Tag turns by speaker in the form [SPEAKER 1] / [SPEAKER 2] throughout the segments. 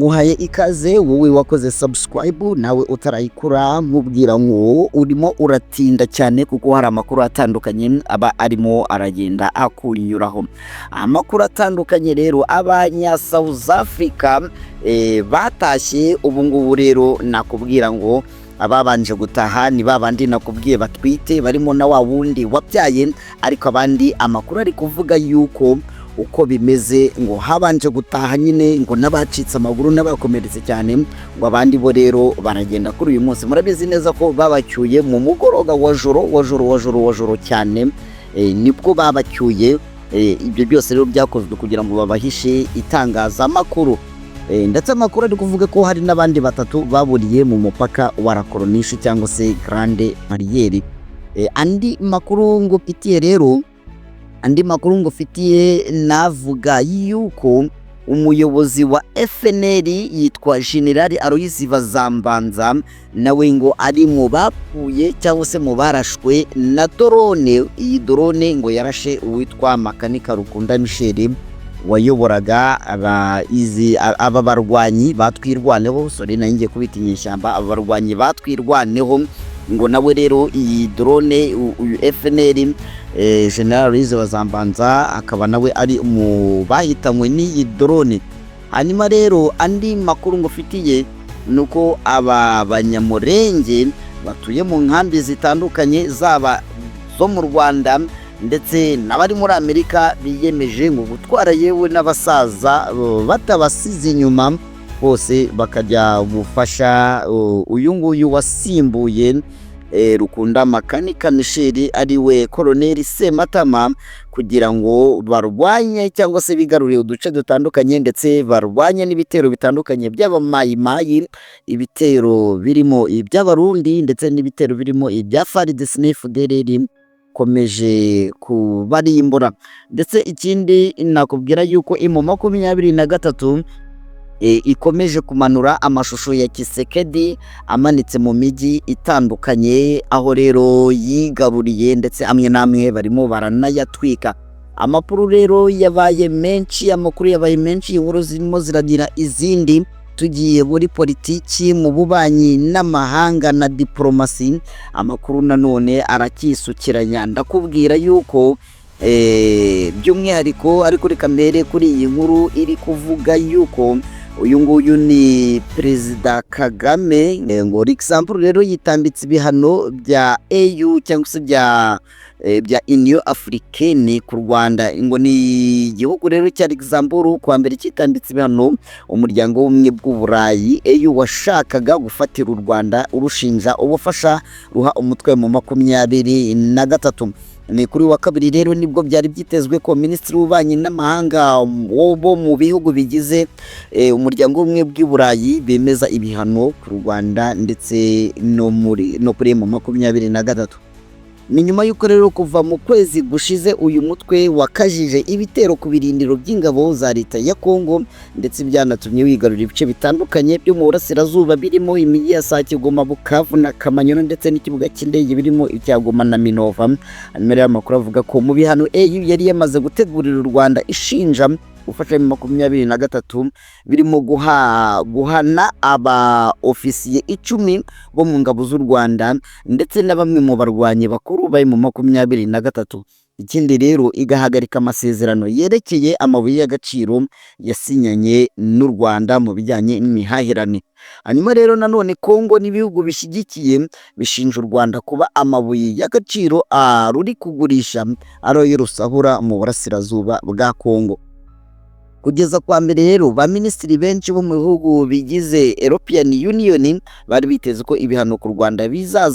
[SPEAKER 1] Muhaye ikaze wowe wakoze subscribe nawe utarayikora nkubwira ngo urimo uratinda cyane kuko hari amakuru atandukanye aba arimo aragenda akunyuraho. Amakuru atandukanye rero abanya South Africa batashye ubu ngubu rero nakubwira ngo ababanje gutaha ni babandi nakubwiye batwite barimo na wa wundi wabyaye, ariko abandi amakuru ari kuvuga yuko uko bimeze ngo habanje gutaha nyine ngo n'abacitse amaguru n'abakomeretse cyane, ngo abandi bo rero baragenda kuri uyu munsi. Murabizi neza ko babacyuye mu mugoroba wa joro cyane, nibwo babacyuye. Ibyo byose rero byakozwe kugira ngo babahishe itangazamakuru, ndetse amakuru ari kuvuga ko hari n'abandi batatu baburiye mu mupaka wa Rakoronishi cyangwa se Grande Barriere. Andi makuru ngufitiye navuga yuko umuyobozi wa FNL yitwa General Aloys Bazambanza nawe ngo ari mu bapfuye cyangwa se mu barashwe na drone. Iyi drone ngo yarashe uwitwa Makanika Rukunda Michel wayoboraga aba barwanyi batwirwaneho. Sore nanjye kubita inyeshyamba, aba barwanyi batwirwaneho ngo nawe rero iyi drone uyu FNL General Aloys Bazambanza akaba nawe ari mu bahitanywe n'iyi drone. Hanyuma rero andi makuru ngufitiye nuko aba banyamurenge batuye mu nkambi zitandukanye zaba zo mu Rwanda ndetse n'abari muri Amerika biyemeje ngo gutwara yewe n'abasaza batabasize inyuma, bose bakajya gufasha uyu nguyu wasimbuye Rukunda Makanika Michel ari we Colonel Sematama kugira ngo barwanye cyangwa se bigarurire uduce dutandukanye ndetse barwanye n'ibitero bitandukanye by'abamayimayi, ibitero birimo iby'abarundi ndetse n'ibitero birimo ibya FARDC n'FDLR komeje kubarimbura. Ndetse ikindi nakubwira yuko M23 ikomeje kumanura amashusho ya Kisekedi amanitse mu mijyi itandukanye, aho rero yigaruriye ndetse amwe namwe barimo baranayatwika. Amakuru rero yabaye menshi, inkuru zirimo ziragira izindi. Tugiye muri politiki, mu bubanyi n'amahanga na diplomasi, amakuru nanone arakisukiranya. Ndakubwira yuko by'umwihariko ariko reka mbere kuri iyi nkuru iri kuvuga yuko uyu nguyu ni Perezida Kagame ngo example rero yitambitse ibihano bya EU cyangwa se bya Union Africaine ku Rwanda. Ngo ni igihugu rero cya example kwa mbere kitambitse ibihano umuryango w'ubumwe bw'Uburayi EU washakaga gufatira u Rwanda urushinja ubufasha ruha umutwe mu 23. Ni kuri wa kabiri rero nibwo byari byitezwe ko Minisitiri w'Ububanyi n'Amahanga bo mu bihugu bigize umuryango w'ubumwe bw'Uburayi bemeza ibihano ku Rwanda ndetse no kuri mu 23. Ni nyuma y'uko rero kuva mu kwezi gushize uyu mutwe wakajije ibitero ku birindiro by'ingabo za leta ya Kongo, ndetse byanatumye wigarurira ibice bitandukanye byo mu burasirazuba birimo imijyi ya Sake, Goma, Bukavu na Kamanyola ndetse n'ikibuga cy'indege birimo icya Goma na Minova. Hanyuma rero amakuru avuga ko mu bihano EU yari yamaze gutegurira u Rwanda ishinja gufasha mu 23 birimo guhana aba ofisiye 10 bo mu ngabo z'u Rwanda ndetse na bamwe mu barwanyi bakuru bari mu 23. Ikindi rero igahagarika amasezerano yerekeye amabuye y'agaciro yasinyanye n'u Rwanda mu bijyanye n'imihahirane. Hanyuma rero nanone Kongo n'ibihugu bishyigikiye bishinja u Rwanda kuba amabuye y'agaciro ruri kugurisha aroyo rusahura mu burasirazuba bwa Kongo. Kugeza kwa mbere rero ba minisitiri benshi bo mu bihugu bigize European Union bari biteze ko ibihano ku Rwanda biza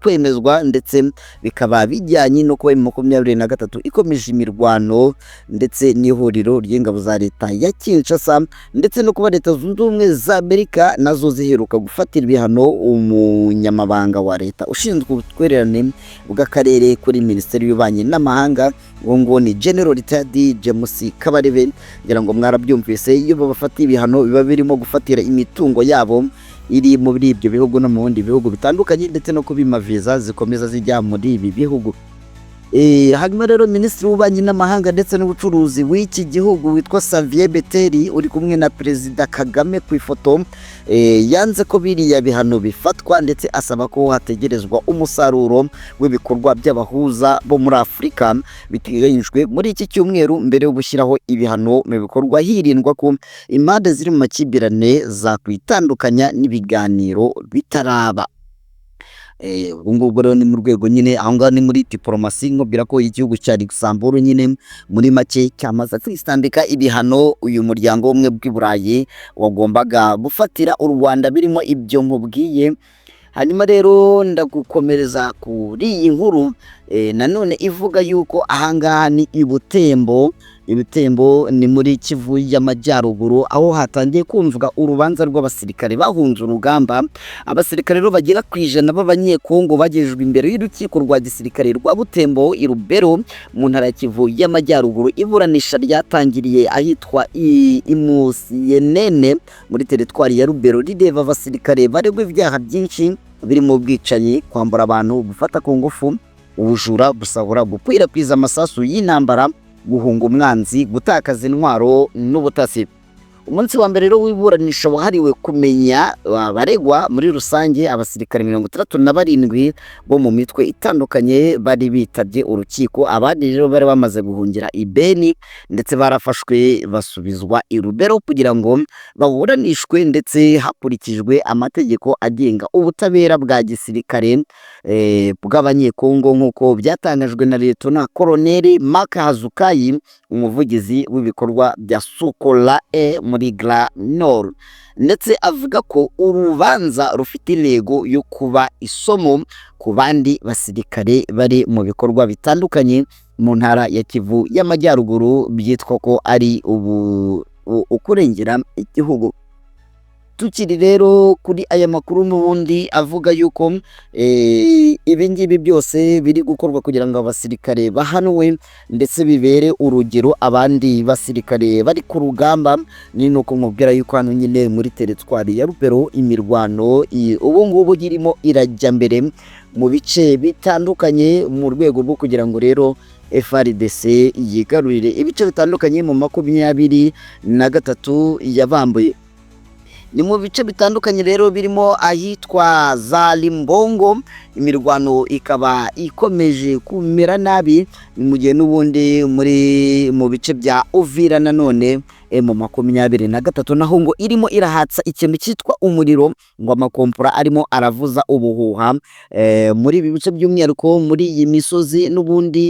[SPEAKER 1] kwemezwa ndetse bikaba bijyanye no kuba 23 ikomeje imirwano ndetse n'ihuriro ry'ingabo za leta ya Kinshasa, ndetse no kuba leta zunze ubumwe za Amerika nazo ziheruka gufatira ibihano umunyamabanga wa leta ushinzwe ubutwererane bw'akarere kuri Minisiteri y'Ububanyi n'Amahanga ngo ni General Retired James Kabarebe. Ngira ngo mwarabyumvise, iyo babafata ibihano biba birimo gufatira imitungo yabo iri muri ibyo bihugu no mu bindi bihugu bitandukanye ndetse no kubima viza zikomeza zijya muri ibi bihugu. hanyuma rero minisitiri w'ububanyi n'amahanga ndetse n'ubucuruzi w'iki gihugu witwa Xavier Bettel uri kumwe na perezida Kagame ku ifoto yanze ko biriya bihano bifatwa ndetse asaba ko hategerezwa umusaruro w'ibikorwa by'abahuza bo muri Afurika biteganyijwe muri iki cyumweru mbere yo gushyiraho ibihano mu bikorwa hirindwa ko impande ziri mu makimbirane zakwitandukanya n'ibiganiro bitaraba. Ubu ngubu rero ni mu rwego nyine aho ngaho ni muri diporomasi nkubwira ko igihugu cya Luxembourg nyine muri make cyamaze kwitambika ibihano uyu muryango w'ubumwe bw'i Burayi wagombaga gufatira u Rwanda birimo ibyo nkubwiye. Hanyuma rero ndagukomereza kuri iyi nkuru nanone ivuga yuko ahangaha ni Butembo ni muri Kivu y'Amajyaruguru aho hatangiye kumvwa urubanza rw'abasirikare bahunze urugamba. Abasirikare rero bagera ku 100 b'abanyekongo bagejejwe imbere y'urukiko rwa gisirikare rwa Butembo i Rubero mu ntara ya Kivu y'Amajyaruguru. Iburanisha ryatangiriye ahitwa Imusiyenene muri teritwari ya Rubero rireba abasirikare baregwa ibyaha byinshi birimo ubwicanyi, kwambura abantu, gufata ku ngufu, ubujura, gusahura, gukwirakwiza amasasu y'intambara, guhunga umwanzi, gutakaza intwaro n'ubutasi. Umunsi wa mbere rero w'iburanisha wahariwe kumenya abaregwa muri rusange. Abasirikare 67 bo mu mitwe itandukanye bari bitabye urukiko. Abandi rero bari bamaze guhungira i Beni ndetse barafashwe basubizwa i Rubero kugira ngo baburanishwe ndetse hakurikijwe amategeko agenga ubutabera bwa gisirikare bw'abanyekongo nk'uko byatangajwe na Lieutenant Colonel Mark Hazukayi, umuvugizi w'ibikorwa bya Sokola muri Grand Nord, ndetse avuga ko urubanza rufite intego yo kuba isomo ku bandi basirikare bari mu bikorwa bitandukanye mu ntara ya Kivu y'Amajyaruguru byitwa ko ari ukurengera igihugu. Tukiri rero kuri aya makuru n'ubundi avuga yuko ibi ngibi byose biri gukorwa kugira ngo abasirikare bahanwe ndetse bibere urugero abandi basirikare bari ku rugamba. Ni nuko nkubwira yuko hano nyine muri teritwari ya Rubero imirwano ubu ngubu irimo irajya mbere mu bice bitandukanye mu rwego rwo kugira ngo rero FARDC yigarurire ibice bitandukanye mu 23 yabambuye. Ni mu bice bitandukanye rero birimo ahitwa za Limbongo. Imirwano ikaba ikomeje kumera nabi mu gihe n'ubundi mu bice bya Uvira nanone mu 23 naho ngo irimo irahatsa ikintu cyitwa umuriro, ngo amakompora arimo aravuza ubuhuha muri ibi bice by'umwihariko muri iyi misozi n'ubundi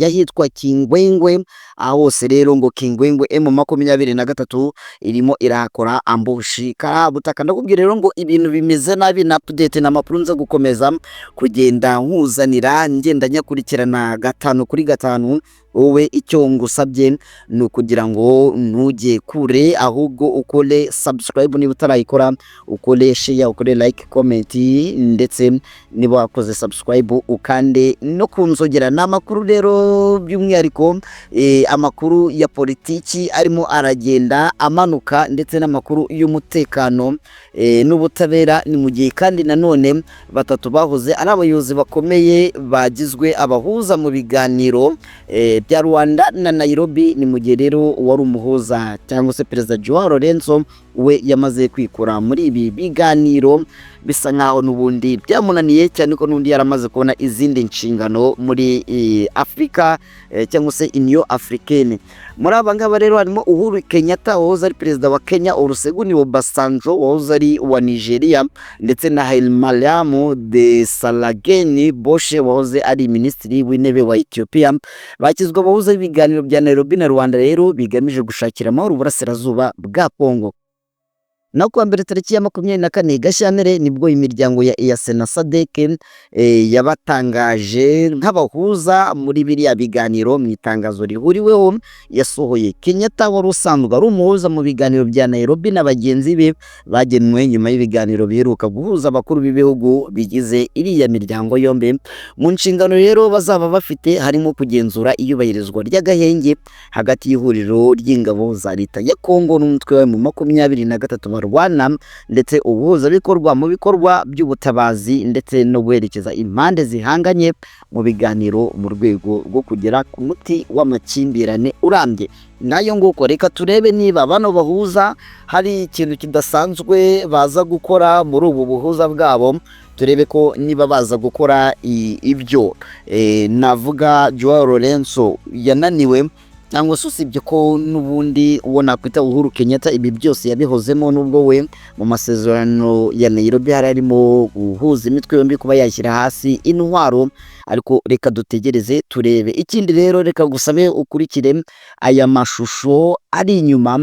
[SPEAKER 1] yahitwa Kingwengwe. Aho hose rero ngo Kingwengwe mu 23 irimo irakora ambushi karabutaka. Ndakubwira rero ngo ibintu bimeze nabi na update na makuru nza gukomeza kugenda nkuzanira ngenda nyakurikirana 5 kuri 5. Wowe icyo ngusabye ni ukugira ngo ntujye kure ahubwo ukore subscribe niba utarayikora, ukore share, ukore like, comment ndetse niba wakoze subscribe ukande no kunzogera. N'amakuru rero by'umwihariko amakuru ya politiki arimo aragenda amanuka ndetse n'amakuru y'umutekano n'ubutabera. Ni mu gihe kandi nanone batatu bahoze ari abayobozi bakomeye bagizwe abahuza mu biganiro bya Rwanda na Nairobi. Ni mu gihe rero wari umuhuza cyangwa se Perezida Joao Lorenzo we yamaze kwikura muri ibi biganiro bisa nkaho n'ubundi byamunaniye cyane ko n'undi yaramaze kubona izindi nshingano muri Afrika cyangwa se Union Africaine. Muri aba ngaba rero harimo Uhuru Kenyatta wahoze ari perezida wa Kenya, Olusegun Obasanjo wahoze ari wa Nigeria ndetse na Hailemariam Desalegn Boshe wahoze ari minisitiri w'intebe wa Ethiopia. Bakizwa abahuza ibiganiro bya Nairobi na Rwanda rero bigamije gushakira amahoro uburasirazuba bwa Kongo. Na kuwa mbere tariki ya 24 Gashyantare nibwo imiryango ya EAC na SADC yabatangaje nk'abahuza muri biriya biganiro. Mu itangazo rihuriweho yasohoye, Kenyatta wari usanzwe ari umuhuza mu biganiro bya Nairobi na bagenzi be bagenwe nyuma y'ibiganiro biheruka guhuza abakuru b'ibihugu bigize iriya miryango yombi. Mu nshingano rero bazaba bafite harimo kugenzura iyubahirizwa ry'agahenge hagati y'ihuriro ry'ingabo za leta ya Kongo n'umutwe wa 23 barwana ndetse ubuhuzabikorwa mu bikorwa by'ubutabazi ndetse no guherekeza impande zihanganye mu biganiro mu rwego rwo kugera ku muti w'amakimbirane urambye. Nayo nguko reka turebe niba bano bahuza hari ikintu kidasanzwe baza gukora muri ubu buhuza bwabo, turebe ko niba baza gukora ibyo navuga Joao Lorenzo yananiwe cyangwa se usibye ko n'ubundi uwo nakwita Uhuru Kenyatta ibi byose yabihozemo, nubwo we mu masezerano ya Nairobi harimo guhuza imitwe yombi kuba yashyira hasi intwaro, ariko reka dutegereze turebe. Ikindi rero reka gusabe ukurikire aya mashusho ari inyuma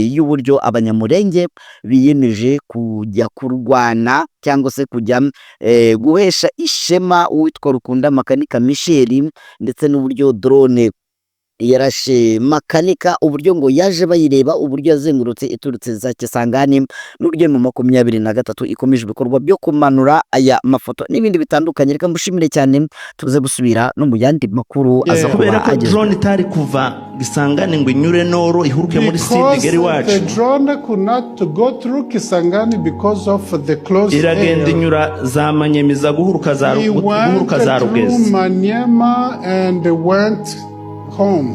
[SPEAKER 1] y'uburyo abanyamurenge biyemeje kujya kurwana cyangwa se kujya guhesha ishema uwitwa Rukunda Makanika Michel, ndetse n'uburyo drone yarashe Makanika, uburyo ngo yaje bayireba, uburyo yazengurutse iturutse za Kisangani, n'uburyo mu 2023 ikomeje ibikorwa byo kumanura aya mafoto n'ibindi bitandukanye. Reka mbushimire cyane, tuze gusubira no mu yandi makuru aza
[SPEAKER 2] kubera ko drone itari kuva Kisangani ngo inyure noro ihuruke muri side geri wacu.
[SPEAKER 3] The drone could not go through Kisangani because of the close area.
[SPEAKER 2] Iragenda inyura za Manyemiza guhuruka za Rugezi.
[SPEAKER 3] Manyema and went home,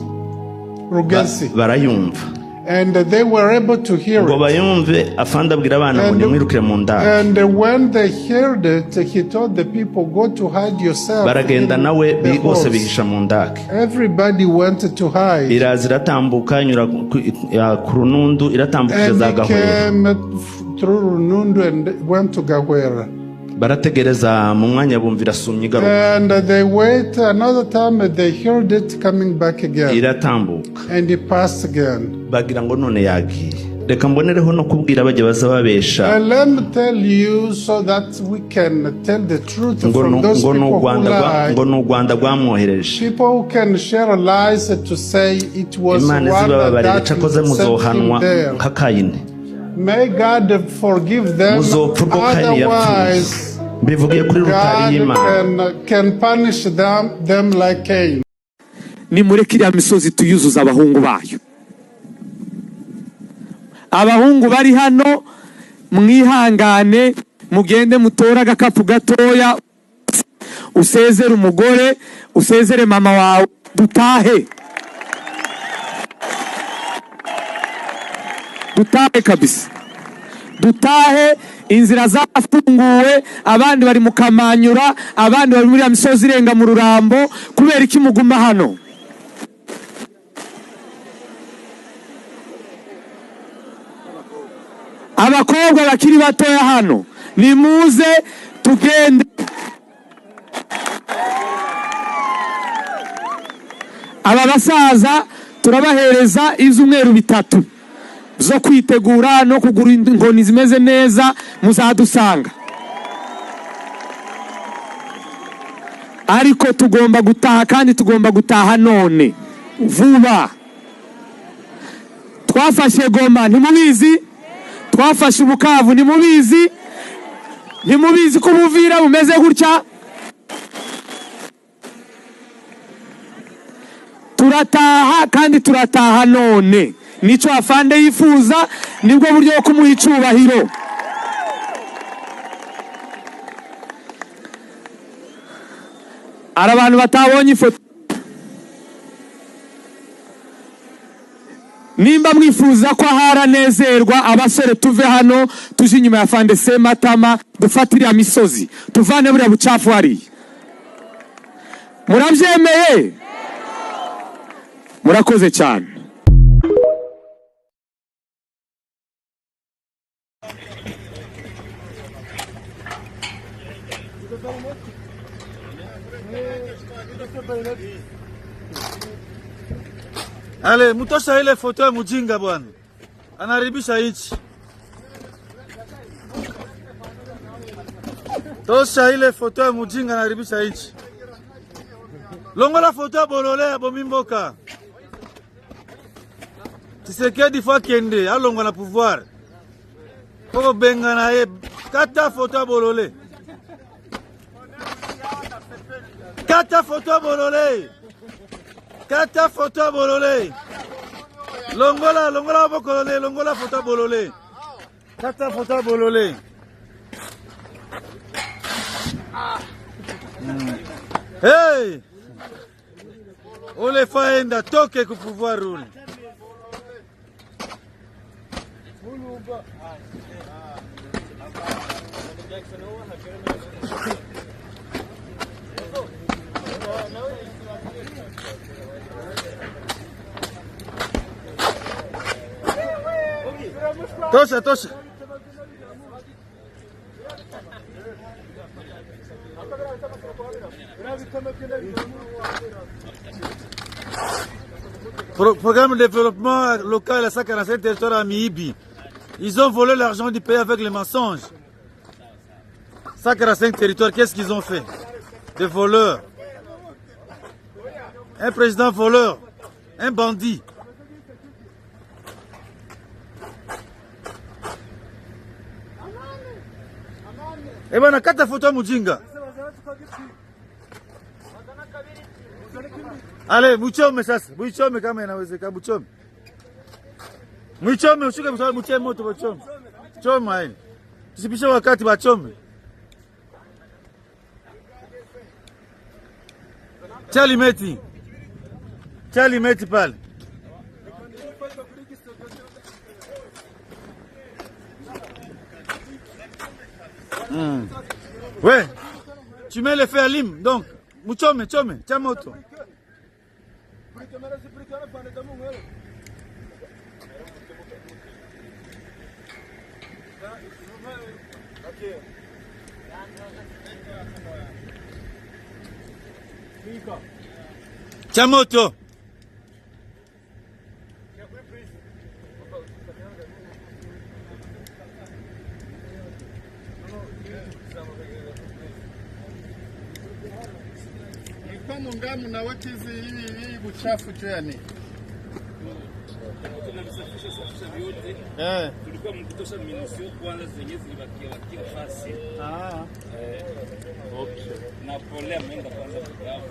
[SPEAKER 3] Rugezi.
[SPEAKER 2] Barayumva.
[SPEAKER 3] And they were able to hear
[SPEAKER 2] ngo bayumve afanda abwira abana ngo nimwirukire mu ndaro.
[SPEAKER 3] And when they heard it, he told the people, go to hide yourself.
[SPEAKER 2] Baragenda nawe bose bihisha mu ndake.
[SPEAKER 3] Everybody wanted to hide.
[SPEAKER 2] Iraza iratambuka inyura ku Runundu, iratambuka za Gahwera.
[SPEAKER 3] And came through Runundu and went to Gahwera.
[SPEAKER 2] Barategereza mu mwanya bumvira sumye igaruka.
[SPEAKER 3] And they wait another time, they heard it coming back again.
[SPEAKER 2] Iratambuka.
[SPEAKER 3] And it passed again.
[SPEAKER 2] Bagira ngo none yagiye. Reka mbonereho no kubwira bajye baza babesha.
[SPEAKER 3] Let me tell you so that we can tell the truth from those people who lie.
[SPEAKER 2] Ngo n'u Rwanda rwamwohereje.
[SPEAKER 3] People who can share lies to say it was one that
[SPEAKER 2] muzohanwa nka Kayini.
[SPEAKER 3] May God forgive them, otherwise God can punish them like Cain.
[SPEAKER 4] Nimureke iriya misozi tuyuzuza abahungu bayo. Abahungu bari hano mwihangane, mugende mutora agakapu gatoya, usezere umugore, usezere mama wawe, dutahe. Dutahe kabisa, dutahe. Inzira zafunguwe, abandi bari mukamanyura, abandi bari muri misozi irenga mu Rurambo. Kubera iki muguma hano? Abakobwa bakiri batoya hano, nimuze tugende. Aba basaza turabahereza izumweru bitatu zo kwitegura no kugura inkoni zimeze neza, muzadusanga. Ariko tugomba gutaha, kandi tugomba gutaha none vuba. Twafashe Goma, ntimubizi? Twafashe Bukavu, ntimubizi? Ntimubizi ko Buvira bumeze gutya? Turataha, kandi turataha none. Nico afande yifuza, nibwo buryo bwo kumuha icubahiro. Ara abantu batabonye ifoto, nimba mwifuza ko haranezerwa, abasore tuve hano tuje inyuma ya Fande Sematama, dufatira misozi, tuvane buriya bucafu hari. Murabyemeye? Murakoze cyane.
[SPEAKER 5] Ale, mutosha ile foto ya mujinga bwana. Anaharibisha hichi. Tosha ile foto ya mujinga anaharibisha hichi. Longola foto ya Bolole ya Bomimboka. Tshisekedi fa kende, alongo na pouvoir. Koko benga na ye, kata foto ya Bolole. Kata foto ya Bolole. Kata foto ya Bolole. Longola Bokolole, longola foto ya Bolole. Kata photo bolole. Hey! Ole faenda toke ku pouvoir rule. Tosha. Programme de développement local à 147 territoires à Miibi. Ils ont volé l'argent du pays avec les mensonges. 145 territoires, qu'est-ce qu'ils ont fait? Des voleurs. Un président voleur. Un bandit. Eh ben, nakata photo mujinga. Ale, muchome sasa. Muchome kama inawezekana, muchome. Muchome ushuke msao muchome moto muchome. Choma hili. Tusipishe wakati bachome. Charlie Meti pale. Ouais. Tu mets le feu à Lim, donc muchome, chamoto. Chamoto.
[SPEAKER 3] Mfano ngamu na wakizi hii buchafu chani.
[SPEAKER 6] Tulikuwa mkutosha minusio kwanza zenye zilibakia fasi. Okay. Na polea mwenda kwanza kugawa.